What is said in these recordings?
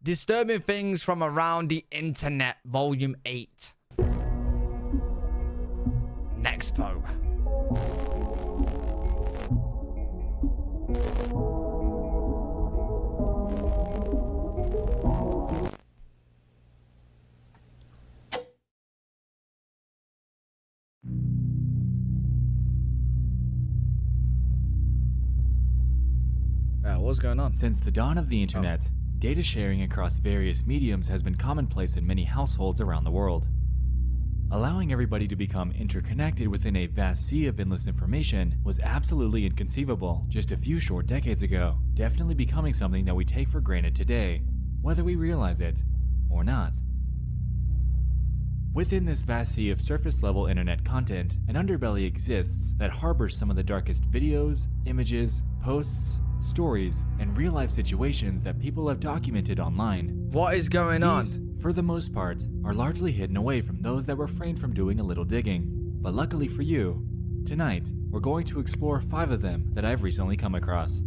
Disturbing Things from Around the Internet, Volume 8. Nexpo. What's going on? Since the dawn of the internet, data sharing across various mediums has been commonplace in many households around the world. Allowing everybody to become interconnected within a vast sea of endless information was absolutely inconceivable just a few short decades ago, definitely becoming something that we take for granted today, whether we realize it or not. Within this vast sea of surface-level internet content, an underbelly exists that harbors some of the darkest videos, images, posts, stories, and real-life situations that people have documented online. What is going on? These, for the most part, are largely hidden away from those that refrain from doing a little digging. But luckily for you, tonight, we're going to explore 5 of them that I've recently come across.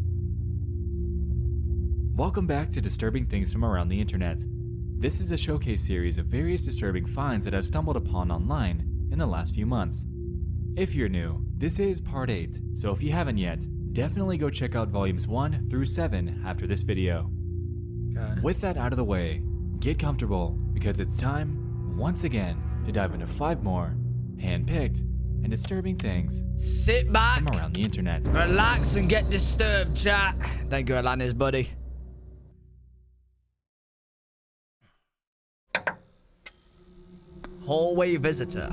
Welcome back to Disturbing Things from Around the Internet. This is a showcase series of various disturbing finds that I've stumbled upon online in the last few months. If you're new, this is part 8, so if you haven't yet, definitely go check out volumes 1 through 7 after this video. Okay. With that out of the way, get comfortable because it's time, once again, to dive into 5 more hand-picked and disturbing things Sit back, from around the internet. relax, and get disturbed, chat. Thank you, Atlantis, buddy. Hallway visitor.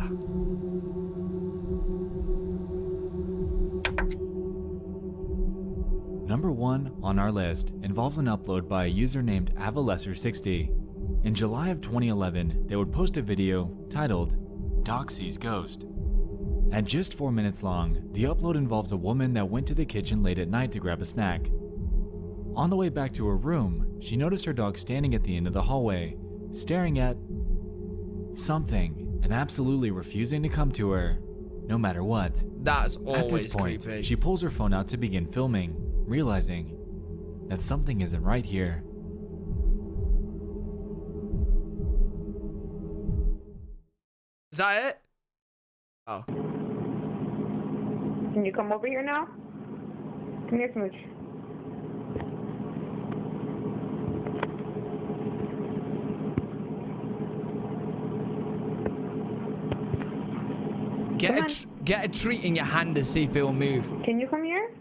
Number 1 on our list involves an upload by a user named Avalesser60. In July of 2011, they would post a video titled Dog Sees Ghost. At just 4 minutes long, the upload involves a woman that went to the kitchen late at night to grab a snack. On the way back to her room, she noticed her dog standing at the end of the hallway, staring at something and absolutely refusing to come to her, no matter what. That's always At this point, creepy. she pulls her phone out to begin filming, realizing that something isn't right here. Is that it? Oh. Can you come over here now? Come here, Smooch. Get a treat in your hand and see if it'll move. Can you come here?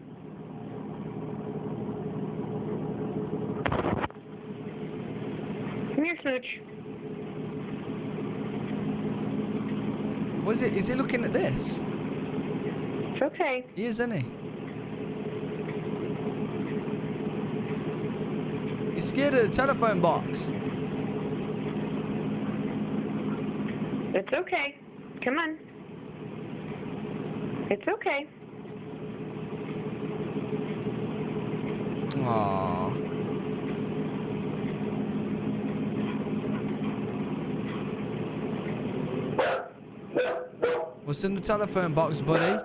Come here, Smooch. Was it? Is he looking at this? It's okay. He is, isn't he? He's scared of the telephone box. It's okay. Come on. It's okay. Aww. What's in the telephone box, buddy?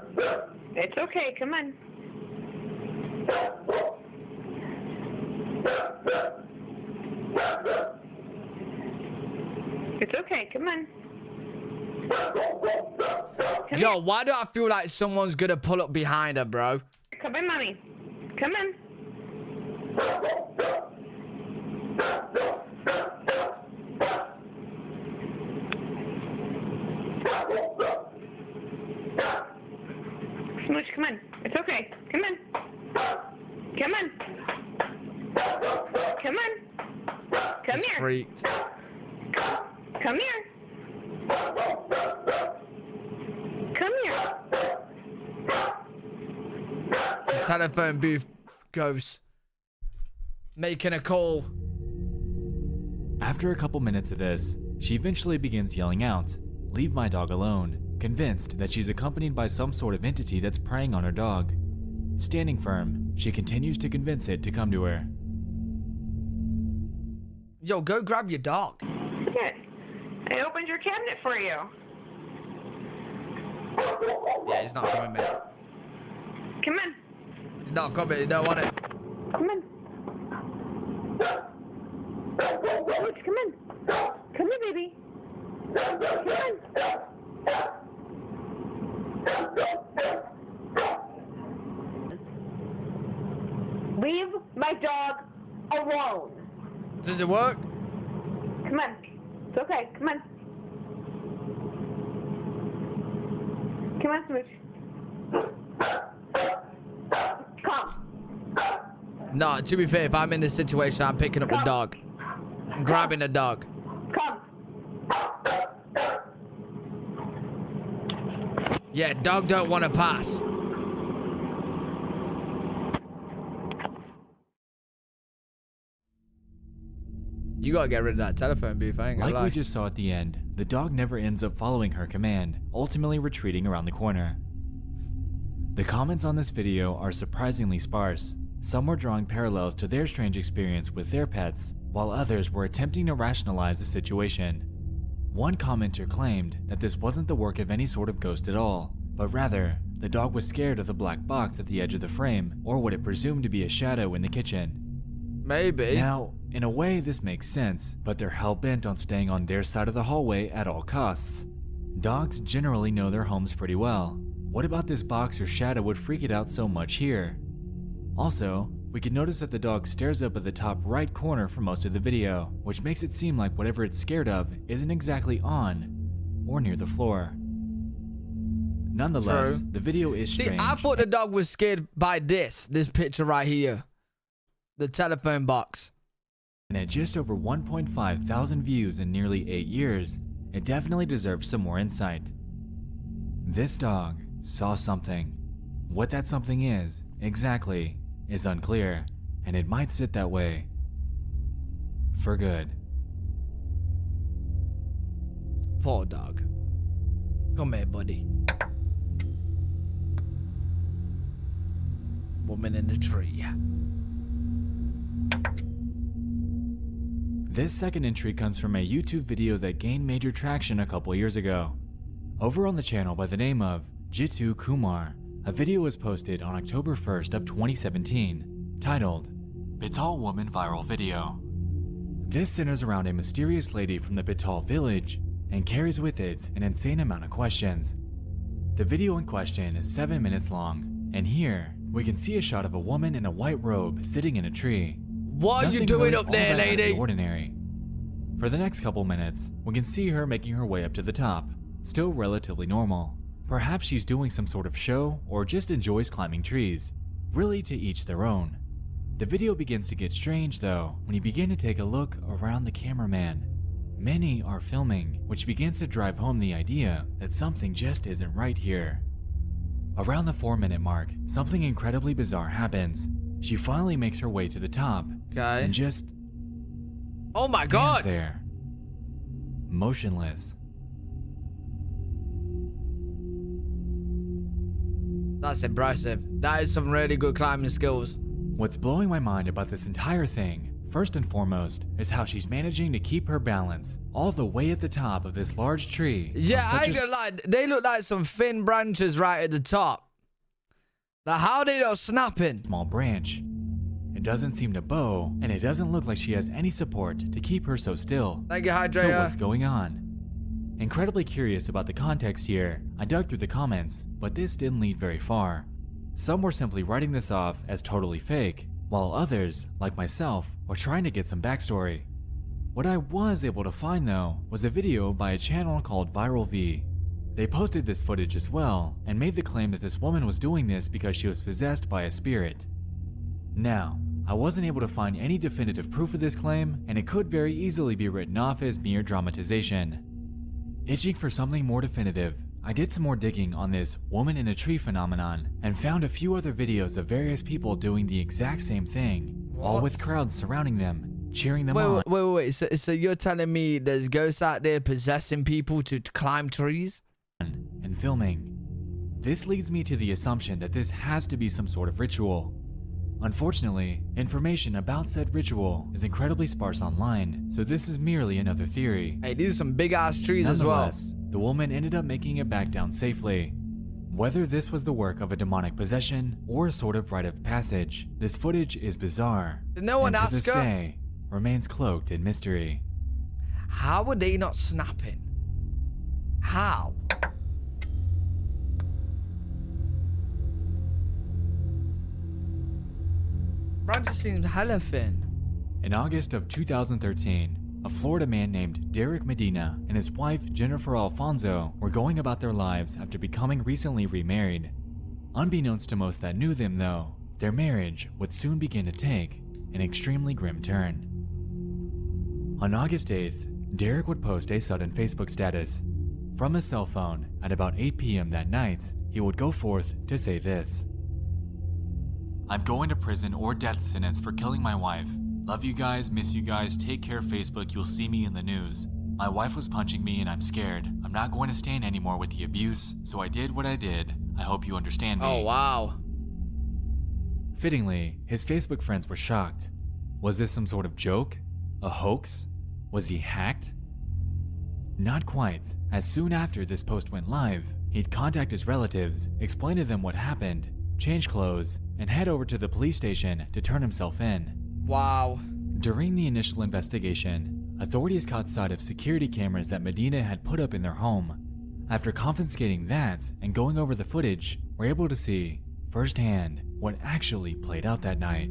It's okay. Come on. It's okay. Come on. Yo, why do I feel like someone's gonna pull up behind her, bro? Come on, Mommy. Come on. Smooch, come on. It's okay. Come on. Come on. Come on. Come He's here. freaked. Come here. Come here. The telephone booth goes making a call. After a couple minutes of this, she eventually begins yelling out, "Leave my dog alone," convinced that she's accompanied by some sort of entity that's preying on her dog. Standing firm, she continues to convince it to come to her. Yo, go grab your dog. Good. I opened your cabinet for you. Yeah, he's not coming, mate. Come on. He's not coming. He don't want it. Come on. Smooch, come in. Come here, baby. Come on. Leave my dog alone. Does it work? Come on. It's okay. Come on. Come on, Smooch. Come. No, to be fair, if I'm in this situation, I'm picking up the dog. I'm grabbing the dog. Come. Yeah, dog don't want to pass. You gotta get rid of that telephone booth, I ain't gonna Like lie. we just saw at the end, the dog never ends up following her command, ultimately retreating around the corner. The comments on this video are surprisingly sparse. Some were drawing parallels to their strange experience with their pets, while others were attempting to rationalize the situation. One commenter claimed that this wasn't the work of any sort of ghost at all, but rather, the dog was scared of the black box at the edge of the frame, or what it presumed to be a shadow in the kitchen. Maybe. Now, in a way this makes sense, but they're hell-bent on staying on their side of the hallway at all costs. Dogs generally know their homes pretty well. What about this box or shadow would freak it out so much here? Also, we can notice that the dog stares up at the top right corner for most of the video, which makes it seem like whatever it's scared of isn't exactly on or near the floor. Nonetheless, True. the video is See, strange. I thought the dog was scared by this picture right here. The telephone box. And at just over 1.5 thousand views in nearly 8 years, it definitely deserves some more insight. This dog saw something. What that something is, exactly, is unclear, and it might sit that way for good. Poor dog. Come here, buddy. Woman in the tree. This second entry comes from a YouTube video that gained major traction a couple years ago. Over on the channel by the name of Jitu Kumar, a video was posted on October 1st of 2017, titled, Bital Woman Viral Video. This centers around a mysterious lady from the Bital village and carries with it an insane amount of questions. The video in question is 7 minutes long, and here we can see a shot of a woman in a white robe sitting in a tree. What are you Nothing doing really up all there, that out of the lady? ordinary. For the next couple minutes, we can see her making her way up to the top, still relatively normal. Perhaps she's doing some sort of show or just enjoys climbing trees. Really, to each their own. The video begins to get strange though when you begin to take a look around the cameraman. Many are filming, which begins to drive home the idea that something just isn't right here. Around the 4-minute mark, something incredibly bizarre happens. She finally makes her way to the top Okay. and just Oh my stands god. there, motionless. That's impressive. That is some really good climbing skills. What's blowing my mind about this entire thing, first and foremost, is how she's managing to keep her balance all the way at the top of this large tree. Yeah, on I such ain't a gonna lie. They look like some thin branches right at the top. Now, how they not snapping? small branch. It doesn't seem to bow, and it doesn't look like she has any support to keep her so still. Thank you, So Hydrea. what's going on? Incredibly curious about the context here, I dug through the comments, but this didn't lead very far. Some were simply writing this off as totally fake, while others, like myself, were trying to get some backstory. What I was able to find though, was a video by a channel called Viral V. They posted this footage as well, and made the claim that this woman was doing this because she was possessed by a spirit. Now, I wasn't able to find any definitive proof of this claim, and it could very easily be written off as mere dramatization. Itching for something more definitive, I did some more digging on this woman in a tree phenomenon, and found a few other videos of various people doing the exact same thing, all What? with crowds surrounding them, cheering them on. Wait. So you're telling me there's ghosts out there possessing people to climb trees? And filming. This leads me to the assumption that this has to be some sort of ritual. Unfortunately, information about said ritual is incredibly sparse online, so this is merely another theory. Hey, these are some big ass trees as well. Nonetheless, the woman ended up making it back down safely. Whether this was the work of a demonic possession or a sort of rite of passage, this footage is bizarre. Did no one and to ask this her? day remains cloaked in mystery. How are they not snapping? How? Bro just seems hella thin. In August of 2013, a Florida man named Derek Medina and his wife Jennifer Alfonso were going about their lives after becoming recently remarried. Unbeknownst to most that knew them though, their marriage would soon begin to take an extremely grim turn. On August 8th, Derek would post a sudden Facebook status. From his cell phone at about 8 p.m. that night, he would go forth to say this: "I'm going to prison or death sentence for killing my wife. Love you guys, miss you guys, take care Facebook, you'll see me in the news. My wife was punching me and I'm scared. I'm not going to stand anymore with the abuse, so I did what I did. I hope you understand me." Oh, wow. Fittingly, his Facebook friends were shocked. Was this some sort of joke? A hoax? Was he hacked? Not quite, as soon after this post went live, he'd contact his relatives, explain to them what happened, change clothes, and head over to the police station to turn himself in. Wow. During the initial investigation, authorities caught sight of security cameras that Medina had put up in their home. After confiscating that and going over the footage, we're able to see firsthand what actually played out that night.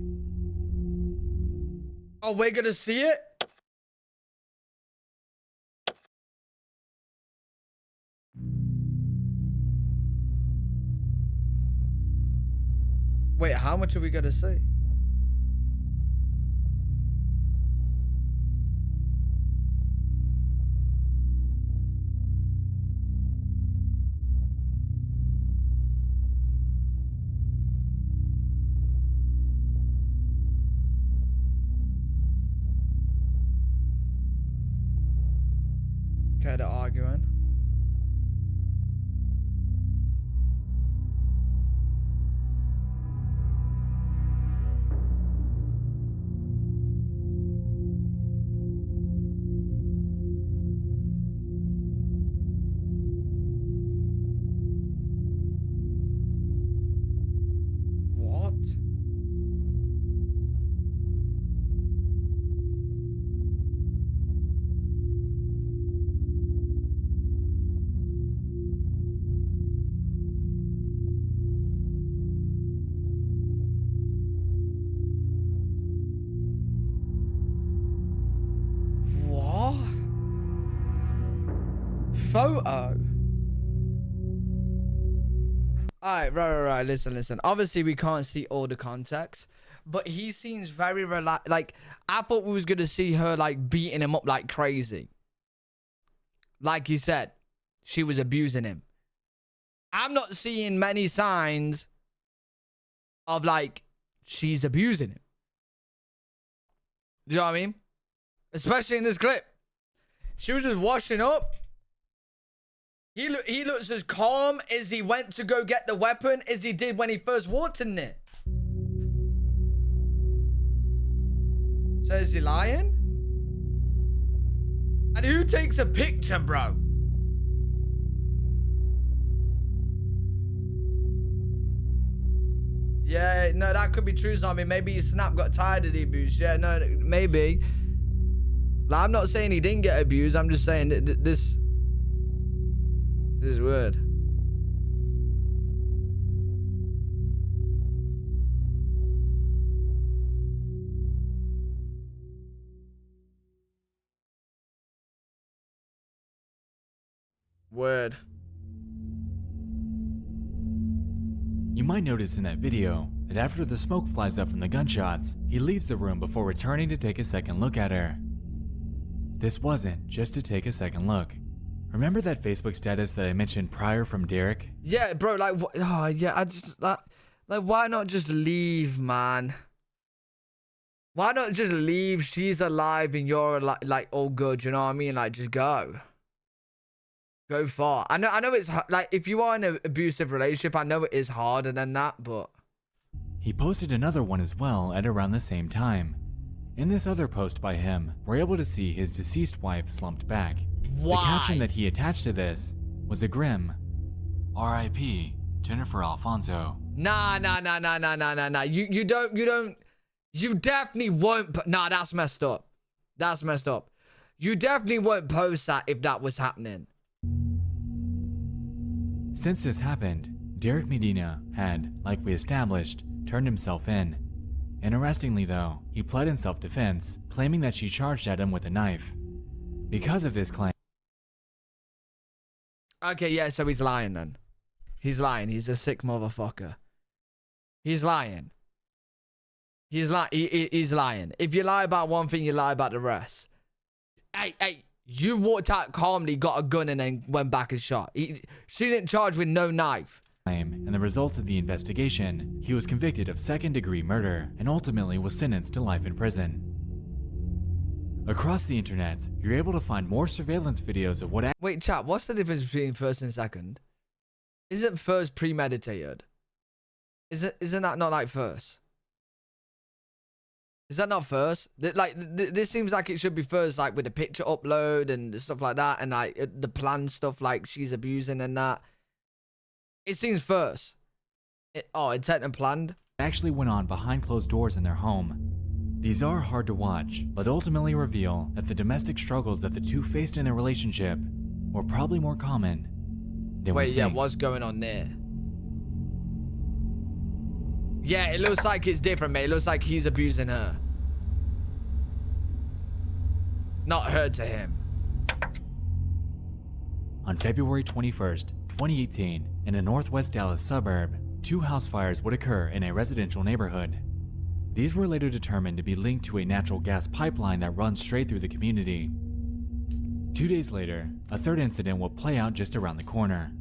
Oh, we're gonna see it? Wait, how much are we gonna see? Okay, they're arguing. What? What? Photo? Alright, right. Listen. Obviously, we can't see all the context, but he seems very relaxed. Like, I thought we was gonna see her, like, beating him up like crazy. Like you said, she was abusing him. I'm not seeing many signs of, like, she's abusing him. Do you know what I mean? Especially in this clip. She was just washing up. He looks as calm as he went to go get the weapon as he did when he first walked in there. So is he lying? And who takes a picture, bro? Yeah, no, that could be true, Zombie. Maybe Snap got tired of the abuse. Yeah, no, maybe. Like, I'm not saying he didn't get abused. I'm just saying that this is weird. Weird. You might notice in that video that after the smoke flies up from the gunshots, he leaves the room before returning to take a second look at her. This wasn't just to take a second look. Remember that Facebook status that I mentioned prior from Derek? Yeah, bro, like, oh, yeah, I just, like, why not just leave, man? Why not just leave? She's alive and you're, like all good, you know what I mean? Like, just go. Go far. I know it's, like, if you are in an abusive relationship, I know it is harder than that, but... He posted another one as well at around the same time. In this other post by him, we're able to see his deceased wife slumped back. Why? The caption that he attached to this was a grim R.I.P. Jennifer Alfonso. Nah. You definitely won't. Nah, that's messed up. That's messed up. You definitely won't post that if that was happening. Since this happened, Derek Medina had, like we established, turned himself in. Interestingly though, he pled in self-defense, claiming that she charged at him with a knife. Because of this claim... Okay, yeah, so he's lying then. He's lying. He's a sick motherfucker. He's lying. He's lying. If you lie about one thing, you lie about the rest. Hey, you walked out calmly, got a gun, and then went back and shot. She didn't charge with no knife. And the results of the investigation, he was convicted of second-degree murder and ultimately was sentenced to life in prison. Across the internet, you're able to find more surveillance videos of what... Wait, chat, what's the difference between first and second? Isn't first premeditated? Isn't that not like first? Is that not first? This seems like it should be first, like with the picture upload and stuff like that, and like the planned stuff, like she's abusing and that. It seems first. Intent and planned. Actually went on behind closed doors in their home. These are hard to watch, but ultimately reveal that the domestic struggles that the two faced in their relationship were probably more common than we think. Wait, yeah, what's going on there? Yeah, it looks like it's different, mate. It looks like he's abusing her. Not her to him. On February 21st, 2018, in a northwest Dallas suburb, 2 house fires would occur in a residential neighborhood. These were later determined to be linked to a natural gas pipeline that runs straight through the community. 2 days later, a third incident will play out just around the corner.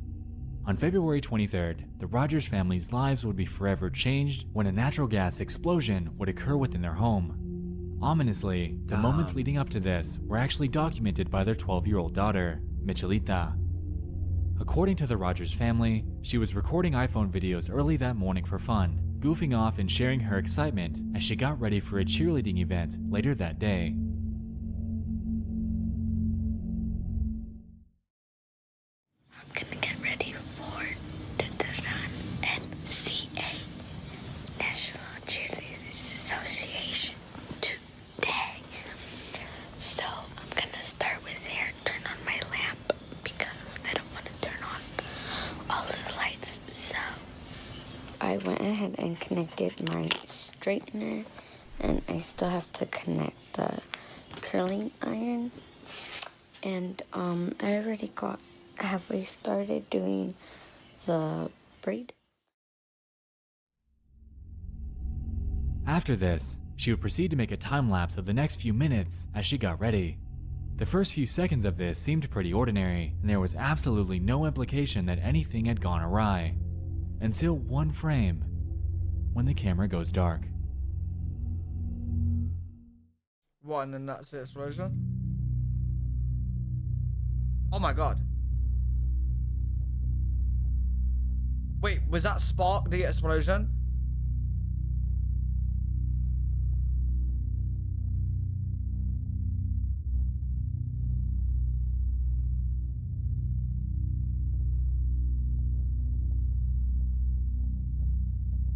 On February 23rd, the Rogers family's lives would be forever changed when a natural gas explosion would occur within their home. Ominously, the moments leading up to this were actually documented by their 12-year-old daughter, Michelita. According to the Rogers family, she was recording iPhone videos early that morning for fun, goofing off and sharing her excitement as she got ready for a cheerleading event later that day. I'm gonna get ready for the NCA, National Cheerleaders Association, today. So I'm gonna start with here, turn on my lamp because I don't want to turn on all of the lights. So I went ahead and connected my straightener, and I still have to connect the curling iron. And I already got halfway started doing the braid. After this, she would proceed to make a time lapse of the next few minutes as she got ready. The first few seconds of this seemed pretty ordinary, and there was absolutely no implication that anything had gone awry. Until one frame, when the camera goes dark. What, and then that's the explosion? Oh my god. Wait, was that spark the explosion?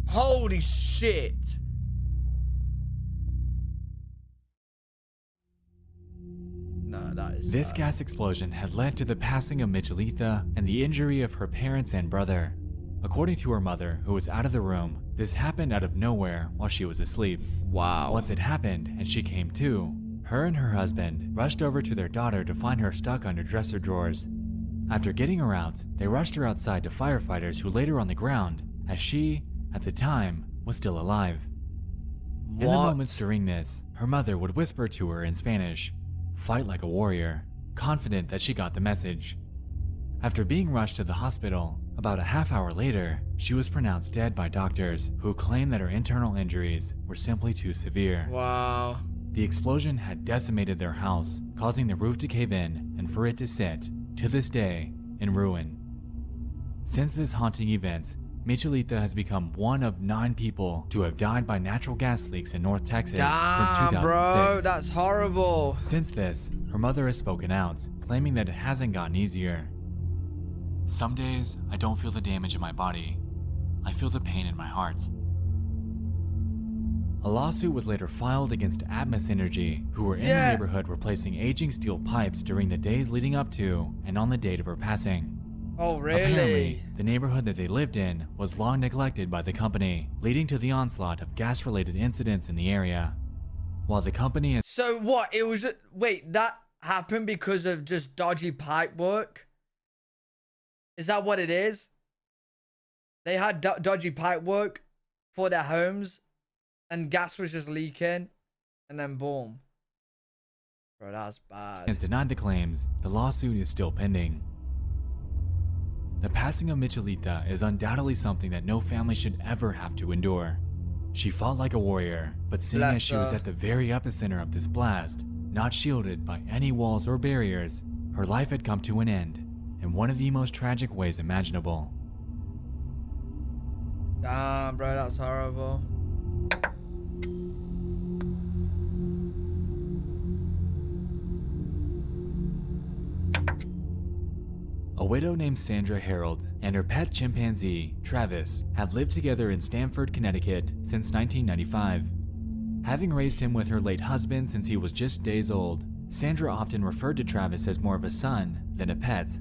Holy shit. No, that is This gas explosion had led to the passing of Michelita and the injury of her parents and brother. According to her mother, who was out of the room, this happened out of nowhere while she was asleep. Wow. Once it happened and she came to, her and her husband rushed over to their daughter to find her stuck under dresser drawers. After getting her out, they rushed her outside to firefighters who laid her on the ground, as she, at the time, was still alive. What? In the moments during this, her mother would whisper to her in Spanish, "Fight like a warrior," confident that she got the message. After being rushed to the hospital, about a half hour later, she was pronounced dead by doctors who claimed that her internal injuries were simply too severe. Wow. The explosion had decimated their house, causing the roof to cave in and for it to sit, to this day, in ruin. Since this haunting event, Michelita has become one of 9 people to have died by natural gas leaks in North Texas since 2006. Bro, that's horrible. Since this, her mother has spoken out, claiming that it hasn't gotten easier. "Some days, I don't feel the damage in my body. I feel the pain in my heart. A lawsuit was later filed against Atmos Energy, who were in the neighborhood replacing aging steel pipes during the days leading up to and on the date of her passing. Oh, really? Apparently, the neighborhood that they lived in was long neglected by the company, leading to the onslaught of gas-related incidents in the area. While the company and So what? It was wait, that happened because of just dodgy pipe work? Is that what it is? They had dodgy pipe work for their homes and gas was just leaking and then boom. Bro, that's bad. has denied the claims. The lawsuit is still pending. The passing of Michelita is undoubtedly something that no family should ever have to endure. She fought like a warrior, but seeing as she was at the very epicenter of this blast, not shielded by any walls or barriers, her life had come to an end in one of the most tragic ways imaginable. Damn, bro, that's horrible. A widow named Sandra Harold and her pet chimpanzee, Travis, have lived together in Stamford, Connecticut since 1995. Having raised him with her late husband since he was just days old, Sandra often referred to Travis as more of a son than a pet.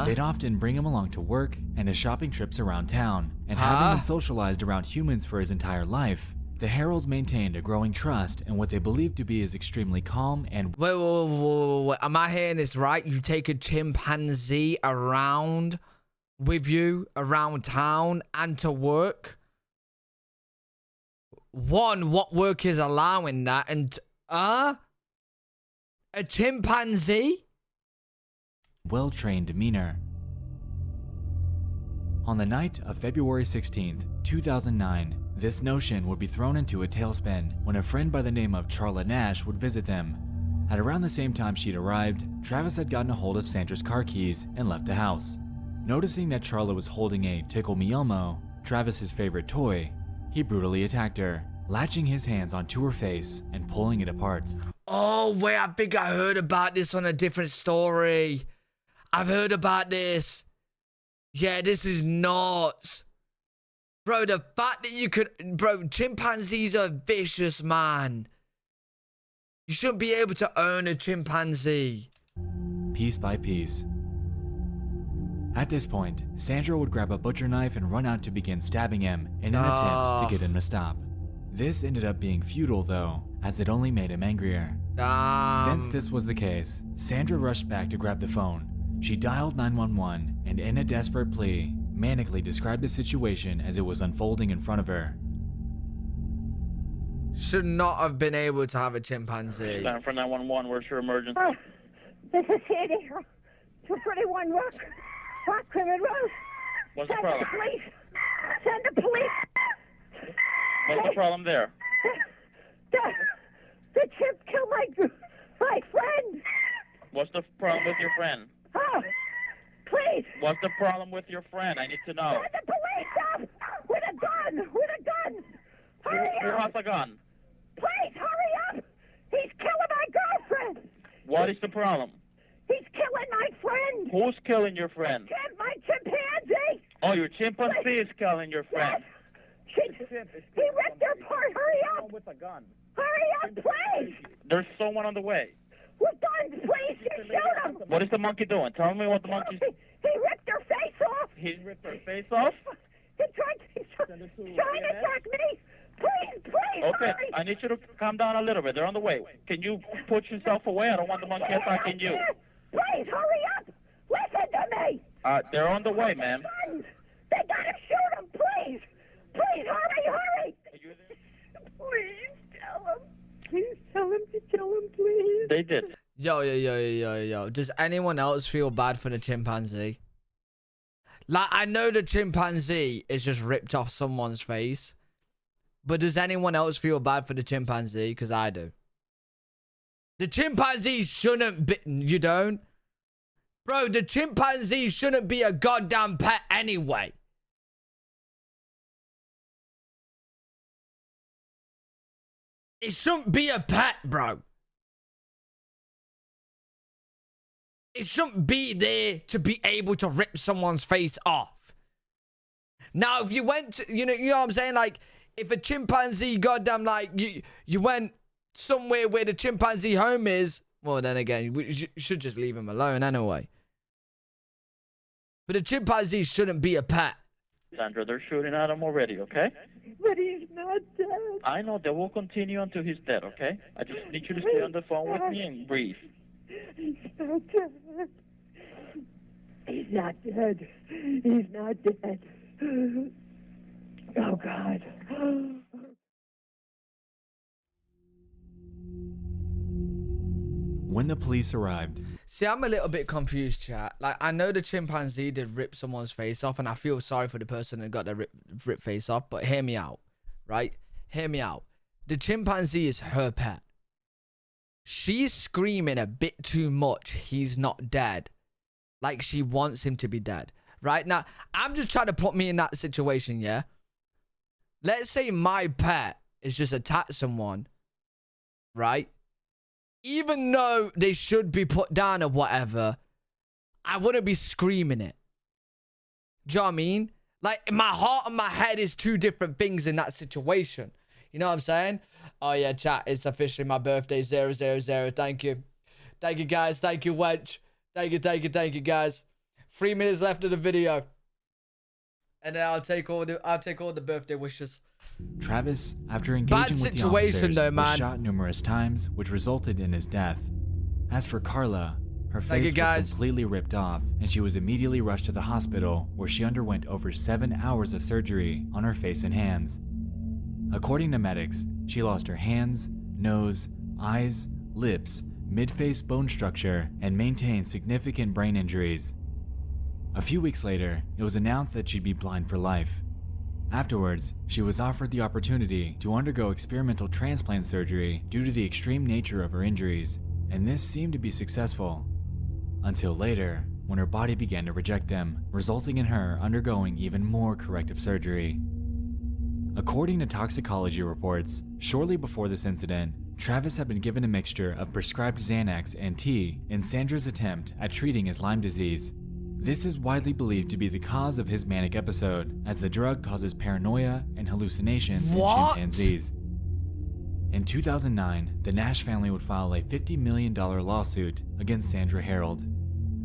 They'd often bring him along to work and his shopping trips around town, and having been socialized around humans for his entire life, the Harolds maintained a growing trust in what they believed to be his extremely calm and Wait. Am I hearing this right? You take a chimpanzee around with you around town and to work? One, what work is allowing that? And a chimpanzee? well-trained demeanor. On the night of February 16th, 2009, this notion would be thrown into a tailspin when a friend by the name of Charlotte Nash would visit them. At around the same time she'd arrived, Travis had gotten a hold of Sandra's car keys and left the house. Noticing that Charlotte was holding a Tickle Me Elmo, Travis's favorite toy, he brutally attacked her, latching his hands onto her face and pulling it apart. Oh, wait, I think I heard about this on a different story. I've heard about this. Yeah, this is nuts. Bro, the fact that you could... Bro, chimpanzees are vicious, man. You shouldn't be able to own a chimpanzee. Piece by piece. At this point, Sandra would grab a butcher knife and run out to begin stabbing him in an attempt to get him to stop. This ended up being futile though, as it only made him angrier. Since this was the case, Sandra rushed back to grab the phone. She dialed 911 and in a desperate plea, manically described the situation as it was unfolding in front of her. Should not have been able to have a chimpanzee. Time for 911, where's your emergency? Oh, this is Sandy. 231 Rock Criminal Road. What's the Send problem? the police. Send the police. What's the problem there? The chimp killed my friend. What's the problem with your friend? Oh, please. What's the problem with your friend? I need to know. Send the police up with a gun. Hurry Who up. has a gun? Please, hurry up. He's killing my girlfriend. What is the problem? He's killing my friend. Who's killing your friend? My chimpanzee. Oh, your chimpanzee is killing your friend. He ripped her apart. Hurry up. With a gun. Hurry up, please. There's someone on the way. With guns, please. Shoot him. What is the monkey doing? Tell me what the monkey's... He ripped her face off. He ripped her face off? He's trying to attack me. Please, Okay, hurry. I need you to calm down a little bit. They're on the way. Can you put yourself away? I don't want the monkey attacking you. Please, hurry up. Listen to me. They're on the way, ma'am. Guns. They gotta shoot him, please. Please, hurry. Please tell him. Please tell him to kill him, please. They did. Yo. Does anyone else feel bad for the chimpanzee? Like, I know the chimpanzee is just ripped off someone's face. But does anyone else feel bad for the chimpanzee? Because I do. The chimpanzee shouldn't be... You don't? Bro, the chimpanzee shouldn't be a goddamn pet anyway. It shouldn't be a pet, bro. It shouldn't be there to be able to rip someone's face off. Now, if you went to, you know what I'm saying? Like, if a chimpanzee, goddamn, like, you went somewhere where the chimpanzee home is, well, then again, we should just leave him alone anyway. But a chimpanzee shouldn't be a pet. Sandra, they're shooting at him already, okay? But he's not dead. I know they will continue until he's dead, okay? I just need you to stay on the phone with me and breathe. He's not dead. He's not dead. He's not dead. Oh, God. When the police arrived, See, I'm a little bit confused, chat. Like, I know the chimpanzee did rip someone's face off, and I feel sorry for the person that got the rip face off, but hear me out, right? Hear me out. The chimpanzee is her pet. She's screaming a bit too much. He's not dead. Like, she wants him to be dead. Right? Now, I'm just trying to put me in that situation, yeah? Let's say my pet is just attacked someone, right? Even though they should be put down or whatever, I wouldn't be screaming it. Do you know what I mean? Like, my heart and my head is two different things in that situation. You know what I'm saying? Oh, yeah, chat. It's officially my birthday. 000. Thank you. Thank you, guys. Thank you, wench. Thank you, guys. 3 minutes left of the video. And then I'll take all the birthday wishes. Travis, after engaging with the officers, was shot numerous times, which resulted in his death. As for Carla, her face was completely ripped off, and she was immediately rushed to the hospital, where she underwent over 7 hours of surgery on her face and hands. According to medics, she lost her hands, nose, eyes, lips, mid-face bone structure, and maintained significant brain injuries. A few weeks later, it was announced that she'd be blind for life. Afterwards, she was offered the opportunity to undergo experimental transplant surgery due to the extreme nature of her injuries, and this seemed to be successful. Until later, when her body began to reject them, resulting in her undergoing even more corrective surgery. According to toxicology reports, shortly before this incident, Travis had been given a mixture of prescribed Xanax and tea in Sandra's attempt at treating his Lyme disease. This is widely believed to be the cause of his manic episode, as the drug causes paranoia and hallucinations in chimpanzees. In 2009, the Nash family would file a $50 million lawsuit against Sandra Harold.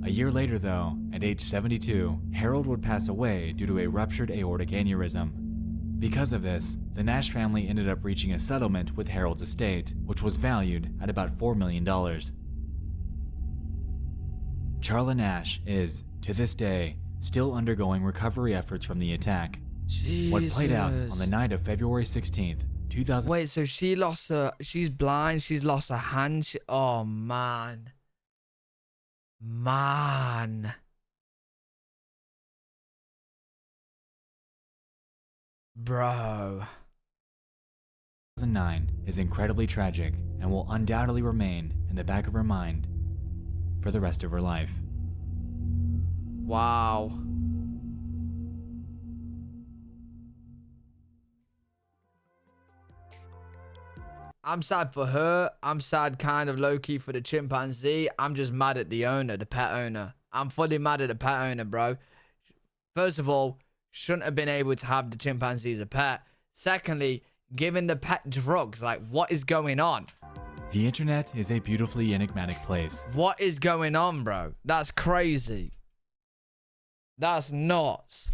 A year later, though, at age 72, Harold would pass away due to a ruptured aortic aneurysm. Because of this, the Nash family ended up reaching a settlement with Harold's estate, which was valued at about $4 million. Charla Nash is, to this day, still undergoing recovery efforts from the attack. Jesus. What played out on the night of February 16th, 2000. Wait, so she's blind, she's lost her hand. Oh, man. Man. Bro. 2009 is incredibly tragic and will undoubtedly remain in the back of her mind for the rest of her life. Wow. I'm sad for her. I'm sad kind of low-key for the chimpanzee. I'm just mad at the owner, the pet owner. I'm fully mad at the pet owner, bro. First of all, shouldn't have been able to have the chimpanzee as a pet. Secondly, giving the pet drugs. Like, what is going on? The internet is a beautifully enigmatic place. What is going on, bro? That's crazy. That's nuts.